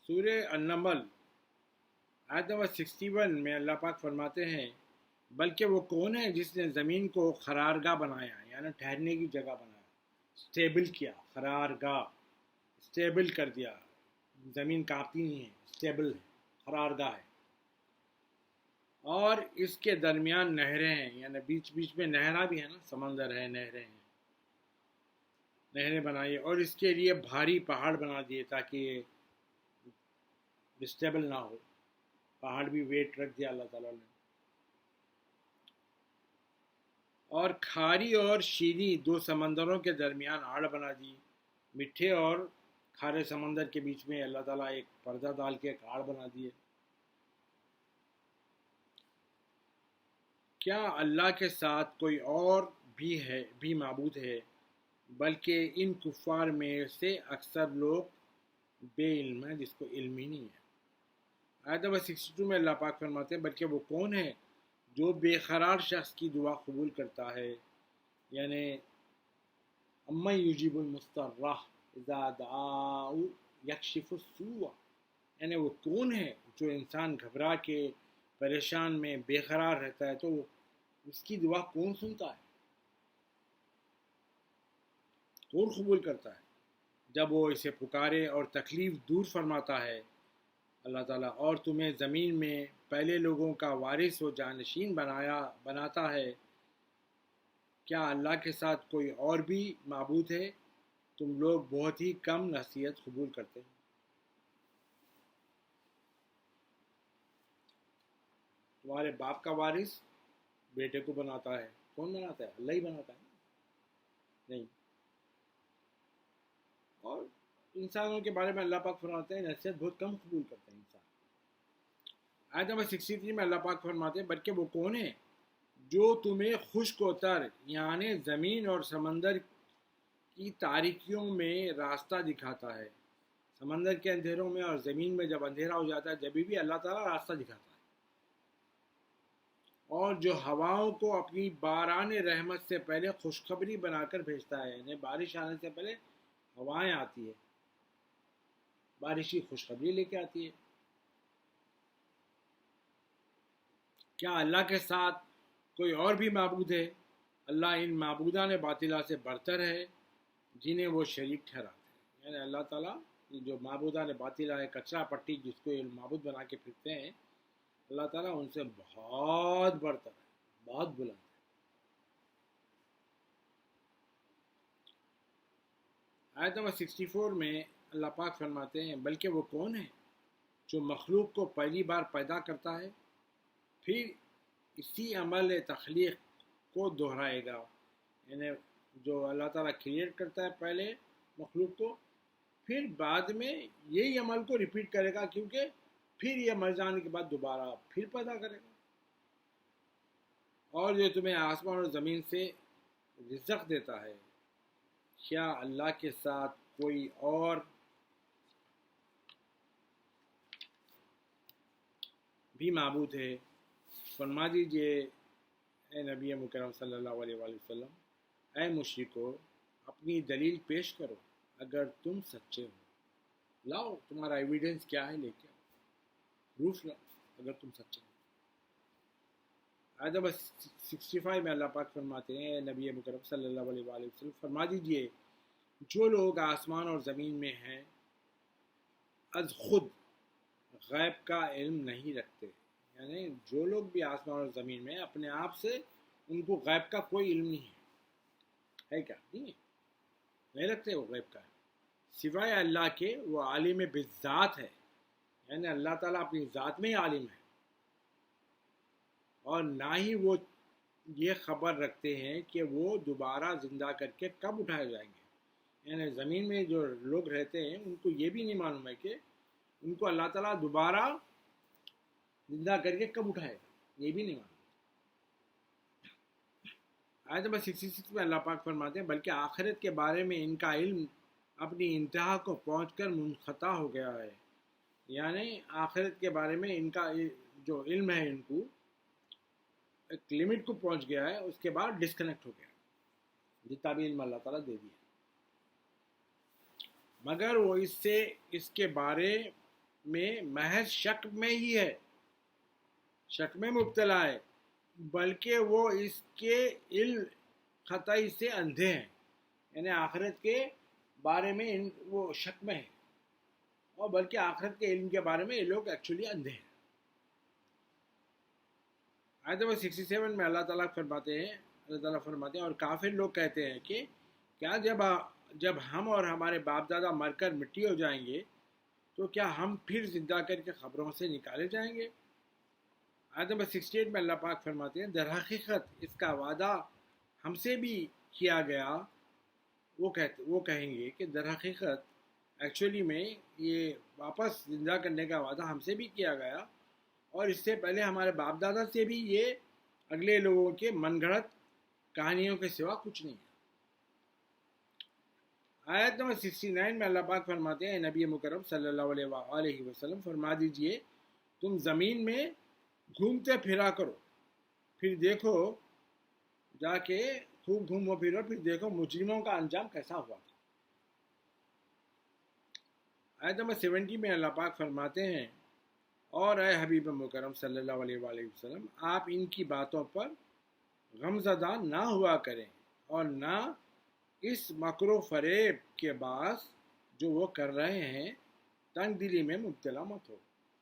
سورہ النمل آیت نمبر 61 میں اللہ پاک فرماتے ہیں بلکہ وہ کون ہے جس نے زمین کو قرارگاہ بنایا، یعنی ٹھہرنے کی جگہ بنایا، اسٹیبل کیا، قرارگاہ اسٹیبل کر دیا. زمین کانپتی نہیں ہے، اسٹیبل ہے، قرارگاہ ہے. اور اس کے درمیان نہریں ہیں، یعنی بیچ بیچ میں نہریں بھی ہیں نا، سمندر ہے، نہریں ہیں، نہریں بنائی. اور اس کے لیے بھاری پہاڑ بنا دیے تاکہ یہ ڈسٹیبل نہ ہو. پہاڑ بھی ویٹ رکھ دیا اللہ تعالیٰ نے. اور کھاری اور شیریں دو سمندروں کے درمیان آڑ بنا دی. میٹھے اور کھارے سمندر کے بیچ میں اللہ تعالیٰ ایک پردہ ڈال کے ایک آڑ بنا دیے. کیا اللہ کے ساتھ کوئی اور بھی معبود ہے؟ بلکہ ان کفار میں سے اکثر لوگ بے علم ہیں، جس کو علم ہی نہیں ہے. آیت نمبر 62 میں اللہ پاک فرماتے ہیں بلکہ وہ کون ہے جو بے قرار شخص کی دعا قبول کرتا ہے، یعنی اما یجیب المضطر اذا دعاء یکشف السوء، یعنی وہ کون ہے جو انسان گھبرا کے پریشان میں بے قرار رہتا ہے تو اس کی دعا کون سنتا ہے، کون قبول کرتا ہے جب وہ اسے پکارے اور تکلیف دور فرماتا ہے اللہ تعالیٰ. اور تمہیں زمین میں پہلے لوگوں کا وارث و جانشین بناتا ہے. کیا اللہ کے ساتھ کوئی اور بھی معبود ہے؟ تم لوگ بہت ہی کم نصیحت قبول کرتے ہیں. تمہارے باپ کا وارث بیٹے کو بناتا ہے، کون بناتا ہے؟ اللہ ہی بناتا ہے، نہیں. اور انسانوں کے بارے میں اللہ پاک فرماتے ہیں نصیحت بہت کم قبول کرتے ہیں انسان. آیت نمبر 63 میں اللہ پاک فرماتے ہیں بلکہ وہ کون ہے جو تمہیں خشک و تر، یعنی زمین اور سمندر کی تاریکیوں میں راستہ دکھاتا ہے. سمندر کے اندھیروں میں اور زمین میں جب اندھیرا ہو جاتا ہے جبھی بھی اللہ تعالیٰ راستہ دکھاتا ہے. اور جو ہواؤں کو اپنی باران رحمت سے پہلے خوشخبری بنا کر بھیجتا ہے، یعنی بارش آنے سے پہلے ہوائیں آتی ہے، بارش کی خوشخبری لے کے آتی ہے. کیا اللہ کے ساتھ کوئی اور بھی معبود ہے؟ اللہ ان معبودان باطلہ سے برتر ہے جنہیں وہ شریک ٹھہراتے ہیں. یعنی اللہ تعالیٰ جو معبودان باطلہ ہے، کچرا پٹی جس کو یہ معبود بنا کے پھرتے ہیں، اللہ تعالیٰ ان سے بہت برتر ہے، بہت بلند ہے. آیت نمبر 64 میں اللہ پاک فرماتے ہیں بلکہ وہ کون ہے جو مخلوق کو پہلی بار پیدا کرتا ہے، پھر اسی عمل تخلیق کو دہرائے گا. یعنی جو اللہ تعالیٰ کریٹ کرتا ہے پہلے مخلوق کو، پھر بعد میں یہی عمل کو ریپیٹ کرے گا، کیونکہ پھر یہ مر جانے کے بعد دوبارہ پھر پیدا کرے گا. اور جو تمہیں آسمان اور زمین سے رزق دیتا ہے، کیا اللہ کے ساتھ کوئی اور بھی معبود ہے؟ فرما دیجئے اے نبی مکرم صلی اللہ علیہ وآلہ وسلم، اے مشرکو اپنی دلیل پیش کرو اگر تم سچے ہو. لاؤ تمہارا ایویڈنس کیا ہے، لے کے پروف لاؤ اگر تم سچے ہو. آیت نمبر 65 میں اللہ پاک فرماتے ہیں اے نبی مکرم صلی اللہ علیہ وآلہ وسلم فرما دیجئے جو لوگ آسمان اور زمین میں ہیں از خود غیب کا علم نہیں رکھتے، یعنی جو لوگ بھی آسمان اور زمین میں اپنے آپ سے ان کو غیب کا کوئی علم نہیں ہے کیا؟ نہیں ہے، نہیں رکھتے وہ غیب کا علم سوائے اللہ کے. وہ عالم بالذات ہے، یعنی اللہ تعالیٰ اپنی ذات میں ہی عالم ہے. اور نہ ہی وہ یہ خبر رکھتے ہیں کہ وہ دوبارہ زندہ کر کے کب اٹھائے جائیں گے. یعنی زمین میں جو لوگ رہتے ہیں ان کو یہ بھی نہیں معلوم ہے کہ ان کو اللہ تعالیٰ دوبارہ زندہ کر کے کب اٹھائے گا، یہ بھی نہیں معلوم. آیت نمبر 66 میں اللہ پاک فرماتے ہیں بلکہ آخرت کے بارے میں ان کا علم اپنی انتہا کو پہنچ کر منقطع ہو گیا ہے. یعنی آخرت کے بارے میں ان کا جو علم ہے ان کو ایک لمٹ کو پہنچ گیا ہے، اس کے بعد ڈسکنیکٹ ہو گیا جتنا بھی علم اللہ تعالیٰ دے دیا. مگر وہ اس کے بارے میں محض شک میں ہی ہے، شک میں مبتلا ہے، بلکہ وہ اس کے علم خطائی سے اندھے ہیں، یعنی آخرت کے بارے میں وہ شک میں ہے، اور بلکہ آخرت کے علم کے بارے میں یہ لوگ ایکچولی اندھے ہیں۔ آیت نمبر 67 میں اللہ تعالیٰ فرماتے ہیں اور کافر لوگ کہتے ہیں کہ کیا جب ہم اور ہمارے باپ دادا مر کر مٹی ہو جائیں گے تو کیا ہم پھر زندہ کر کے قبروں سے نکالے جائیں گے؟ آیت نمبر 68 میں اللہ پاک فرماتے ہیں در حقیقت اس کا وعدہ ہم سے بھی کیا گیا، وہ کہیں گے کہ در حقیقت ایکچولی میں یہ واپس زندہ کرنے کا وعدہ ہم سے بھی کیا گیا، اور اس سے پہلے ہمارے باپ دادا سے بھی، یہ اگلے لوگوں کے من گھڑت کہانیوں کے سوا کچھ نہیں ہے۔ آیت نمبر 69 میں اللہ پاک فرماتے ہیں نبی مکرم صلی اللہ علیہ وآلہ وسلم فرما دیجئے تم زمین میں گھومتے پھرا کرو، پھر دیکھو جا کے خوب گھومو پھرو، پھر دیکھو مجرموں کا انجام کیسا ہوا تھا۔ آیت نمبر 70 میں اللہ پاک فرماتے ہیں اور اے حبیب مکرم صلی اللہ علیہ وآلہ وسلم آپ ان کی باتوں پر غمزدہ نہ ہوا کریں اور نہ اس مکر و فریب کے باعث جو وہ کر رہے ہیں تنگ دلی میں مبتلا مت ہو۔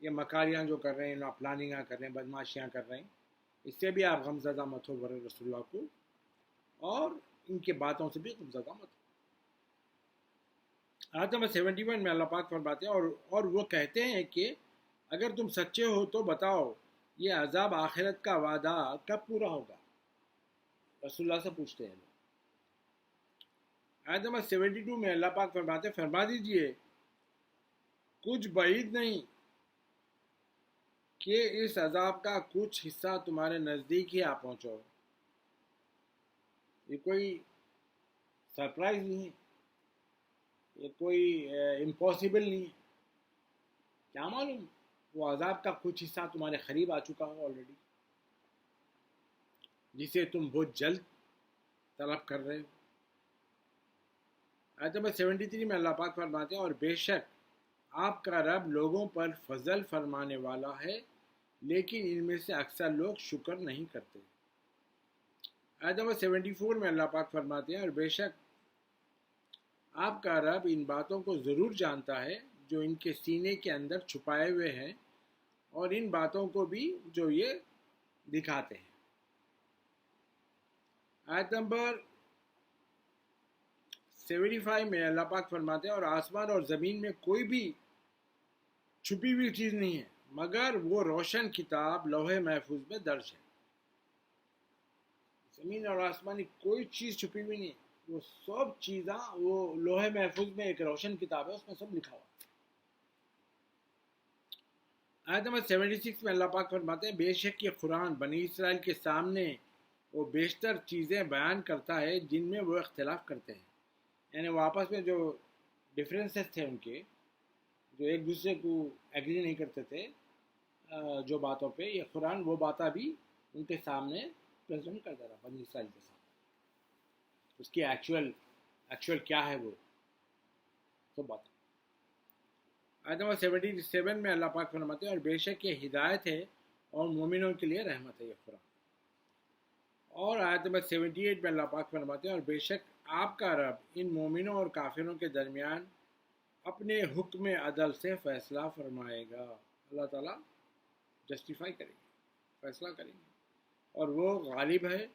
یہ مکاریاں جو کر رہے ہیں، پلاننگاں کر رہے ہیں، بدماشیاں کر رہے ہیں، اس سے بھی آپ غمزدہ مت ہو برے رسول اللہ کو، اور ان کی باتوں سے بھی غمزدہ مت ہو۔ آیت نمبر 71 میں اللہ پاک فرماتے ہیں اور وہ کہتے ہیں کہ اگر تم سچے ہو تو بتاؤ یہ عذاب آخرت کا وعدہ کب پورا ہوگا؟ رسول اللہ سے پوچھتے ہیں۔ آیت نمبر 72 میں اللہ پاک فرماتے ہیں فرما دیجئے کچھ بعید نہیں کہ اس عذاب کا کچھ حصہ تمہارے نزدیک ہی آ پہنچو۔ یہ کوئی سرپرائز نہیں ہے، یہ کوئی امپاسبل نہیں ہے، کیا معلوم وہ عذاب کا کچھ حصہ تمہارے قریب آ چکا ہو آلریڈی، جسے تم بہت جلد طلب کر رہے ہو۔ آیت نمبر 73 میں اللہ پاک فرماتے ہیں اور بے شک آپ کا رب لوگوں پر فضل فرمانے والا ہے لیکن ان میں سے اکثر لوگ شکر نہیں کرتے۔ آیت نمبر 74 میں اللہ پاک فرماتے ہیں اور بے شک آپ کا رب ان باتوں کو ضرور جانتا ہے جو ان کے سینے کے اندر چھپائے ہوئے ہیں اور ان باتوں کو بھی جو یہ دکھاتے ہیں۔ آیت نمبر 75 میں اللہ پاک فرماتے ہیں اور آسمان اور زمین میں کوئی بھی چھپی ہوئی چیز نہیں ہے مگر وہ روشن کتاب لوح محفوظ میں درج ہے۔ زمین اور آسمان کی کوئی چیز چھپی ہوئی نہیں ہے، وہ سب چیزاں وہ لوح محفوظ میں ایک روشن کتاب ہے، اس میں سب لکھا ہوا ہے۔ آیت نمبر 76 میں اللہ پاک فرماتے ہیں بے شک یہ قرآن بنی اسرائیل کے سامنے وہ بیشتر چیزیں بیان کرتا ہے جن میں وہ اختلاف کرتے ہیں، یعنی وہ آپس میں جو ڈفرینسز تھے ان کے، جو ایک دوسرے کو ایگری نہیں کرتے تھے جو باتوں پہ، یہ قرآن وہ باتیں بھی ان کے سامنے پریزنٹ کرتا رہا بنی اسرائیل کے سامنے، اس کی ایکچوئل کیا ہے وہ سب بات۔ آیت نمبر 77 میں اللہ پاک فرماتے ہیں اور بے شک یہ ہدایت ہے اور مومنوں کے لیے رحمت ہے یہ قرآن۔ اور آیت نمبر 78 میں اللہ پاک فرماتے ہیں اور بے شک آپ کا رب ان مومنوں اور کافروں کے درمیان اپنے حکم عدل سے فیصلہ فرمائے گا، اللہ تعالیٰ جسٹیفائی کریں گے، فیصلہ کریں گے، اور وہ غالب ہے،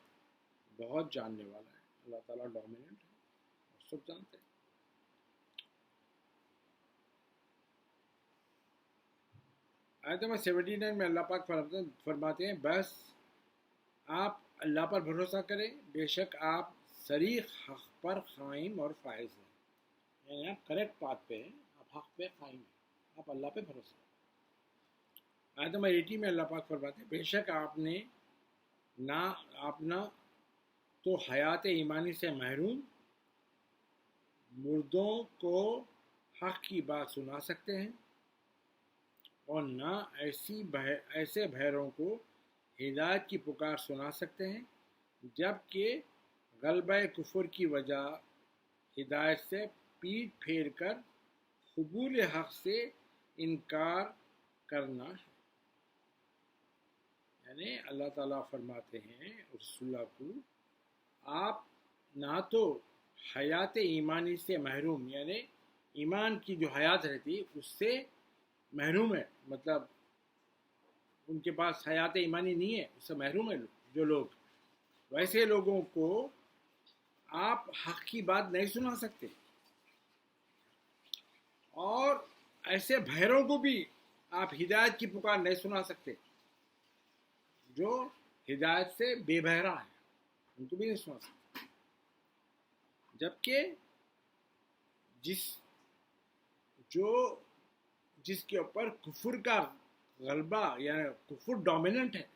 بہت جاننے والا ہے، اللہ تعالیٰ ڈومیننٹ ہے اور سب جانتے ہیں۔ آیت نمبر 79 میں اللہ پاک فرماتے ہیں بس آپ اللہ پر بھروسہ کریں، بے شک آپ صریح حق پر قائم اور فائز ہیں، یعنی آپ کریکٹ بات پہ ہیں، آپ حق پہ قائم ہیں، آپ اللہ پہ بھروسہ کریں۔ آیت نمبر 80 میں اللہ پاک فرماتے ہیں بے شک آپ نہ تو حیات ایمانی سے محروم مردوں کو حق کی بات سنا سکتے ہیں اور نہ ایسے بہروں کو ہدایت کی پکار سنا سکتے ہیں جبکہ غلبہ کفر کی وجہ ہدایت سے پیٹ پھیر کر قبول حق سے انکار کرنا ہے. یعنی اللہ تعالیٰ فرماتے ہیں رسول اللہ کو، آپ نہ تو حیات ایمانی سے محروم، یعنی ایمان کی جو حیات رہتی اس سے محروم ہے، مطلب ان کے پاس حیات ایمانی نہیں ہے، اس سے محروم ہے جو لوگ، ویسے لوگوں کو آپ حق کی بات نہیں سنا سکتے، اور ایسے بھیروں کو بھی آپ ہدایت کی پکار نہیں سنا سکتے جو ہدایت سے بے بہرا ہے، ان کو بھی نہیں سنا سکتے. جبکہ جس کے اوپر کفر کا غلبہ یعنی کفر ڈومیننٹ ہے،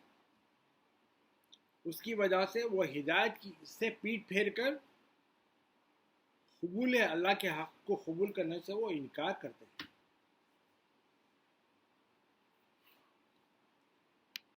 اس کی وجہ سے وہ ہدایت کی سے پیٹ پھیر کر قبول اللہ کے حق کو قبول کرنے سے وہ انکار کرتے ہیں.